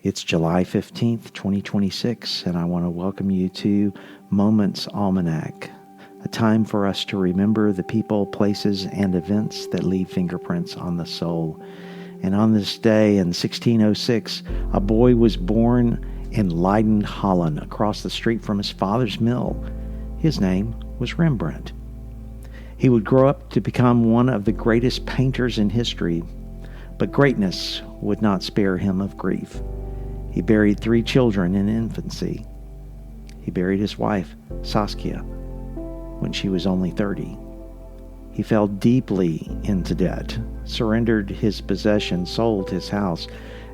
It's July 15th, 2026, and I want to welcome you to Moments Almanac, a time for us to remember the people, places, and events that leave fingerprints on the soul. And on this day in 1606, a boy was born in Leiden, Holland, across the street from his father's mill. His name was Rembrandt. He would grow up to become one of the greatest painters in history, but greatness would not spare him of grief. He buried 3 children in infancy. He buried his wife, Saskia, when she was only 30. He fell deeply into debt, surrendered his possessions, sold his house,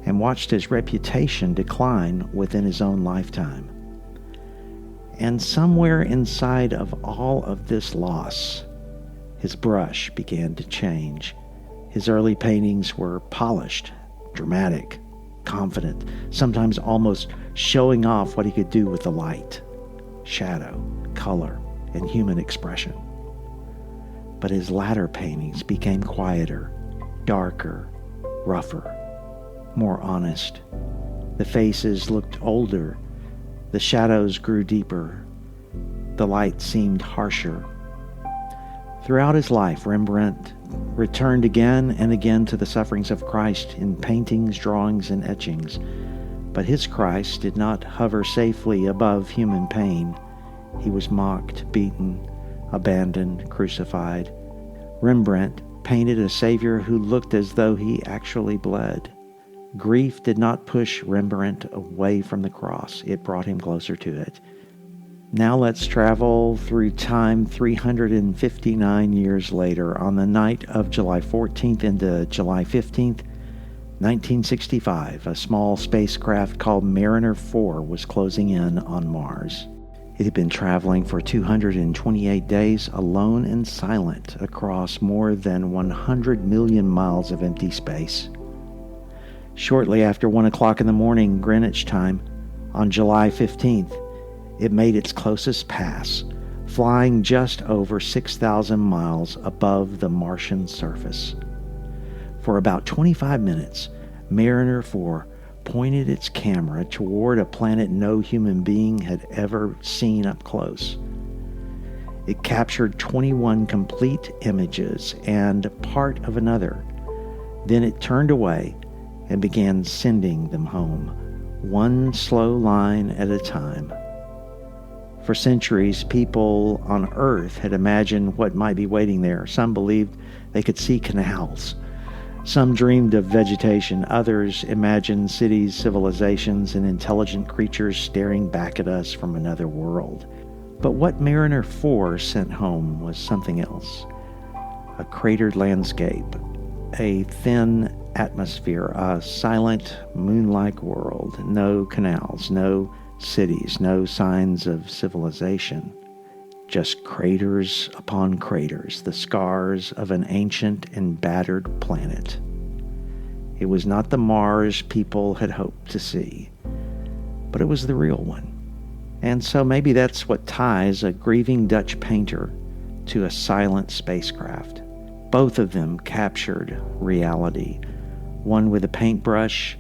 and watched his reputation decline within his own lifetime. And somewhere inside of all of this loss, his brush began to change. His early paintings were polished, dramatic, confident, sometimes almost showing off what he could do with the light, shadow, color, and human expression. But his latter paintings became quieter, darker, rougher, more honest. The faces looked older, the shadows grew deeper, the light seemed harsher. Throughout his life, Rembrandt returned again and again to the sufferings of Christ in paintings, drawings, and etchings. But his Christ did not hover safely above human pain. He was mocked, beaten, abandoned, crucified. Rembrandt painted a Savior who looked as though he actually bled. Grief did not push Rembrandt away from the cross. It brought him closer to it. Now let's travel through time 359 years later. On the night of July 14th into July 15th, 1965, a small spacecraft called Mariner 4 was closing in on Mars. It had been traveling for 228 days alone and silent across more than 100 million miles of empty space. Shortly after 1 o'clock in the morning, Greenwich time, on July 15th, it made its closest pass, flying just over 6,000 miles above the Martian surface. For about 25 minutes, Mariner 4 pointed its camera toward a planet no human being had ever seen up close. It captured 21 complete images and part of another. Then it turned away and began sending them home, one slow line at a time. For centuries, people on Earth had imagined what might be waiting there. Some believed they could see canals. Some dreamed of vegetation. Others imagined cities, civilizations, and intelligent creatures staring back at us from another world. But what Mariner 4 sent home was something else. A cratered landscape, a thin atmosphere, a silent, moon-like world. No canals, no cities, no signs of civilization, just craters upon craters, the scars of an ancient and battered planet. It was not the Mars people had hoped to see, but it was the real one. And so maybe that's what ties a grieving Dutch painter to a silent spacecraft. Both of them captured reality, one with a paintbrush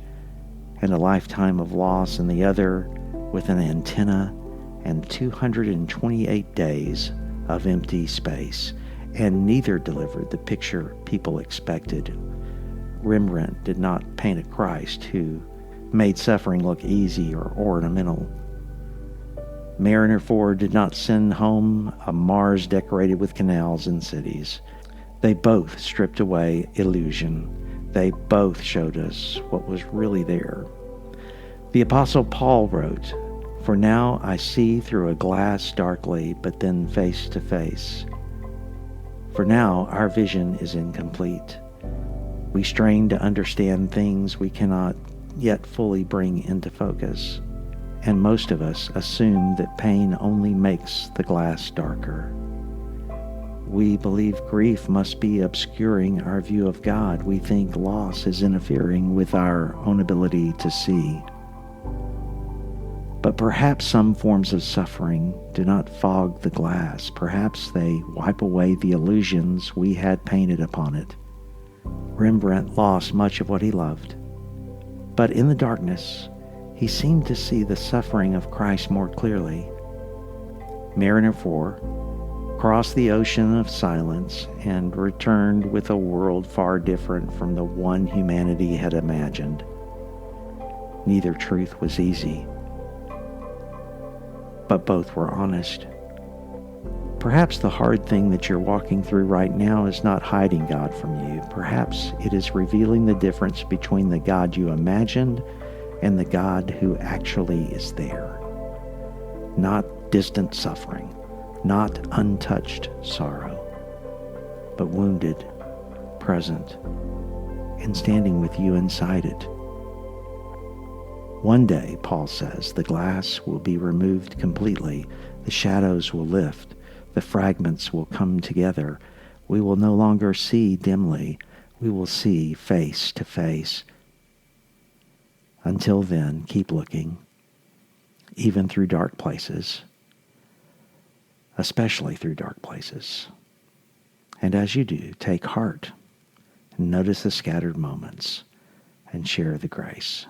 and a lifetime of loss, and the other with an antenna and 228 days of empty space, and neither delivered the picture people expected. Rembrandt did not paint a Christ who made suffering look easy or ornamental. Mariner 4 did not send home a Mars decorated with canals and cities. They both stripped away illusion. They both showed us what was really there. The Apostle Paul wrote, "For now I see through a glass darkly, but then face to face. For now our vision is incomplete. We strain to understand things we cannot yet fully bring into focus. And most of us assume that pain only makes the glass darker. We believe grief must be obscuring our view of God. We think loss is interfering with our own ability to see. But perhaps some forms of suffering do not fog the glass. Perhaps they wipe away the illusions we had painted upon it. Rembrandt lost much of what he loved. But in the darkness, he seemed to see the suffering of Christ more clearly. Mariner 4 crossed the ocean of silence and returned with a world far different from the one humanity had imagined. Neither truth was easy, but both were honest. Perhaps the hard thing that you're walking through right now is not hiding God from you. Perhaps it is revealing the difference between the God you imagined and the God who actually is there. Not distant suffering, not untouched sorrow, but wounded, present, and standing with you inside it. One day, Paul says, the glass will be removed completely, the shadows will lift, the fragments will come together. We will no longer see dimly, we will see face to face. Until then, keep looking, even through dark places, especially through dark places. And as you do, take heart and notice the scattered moments and share the grace.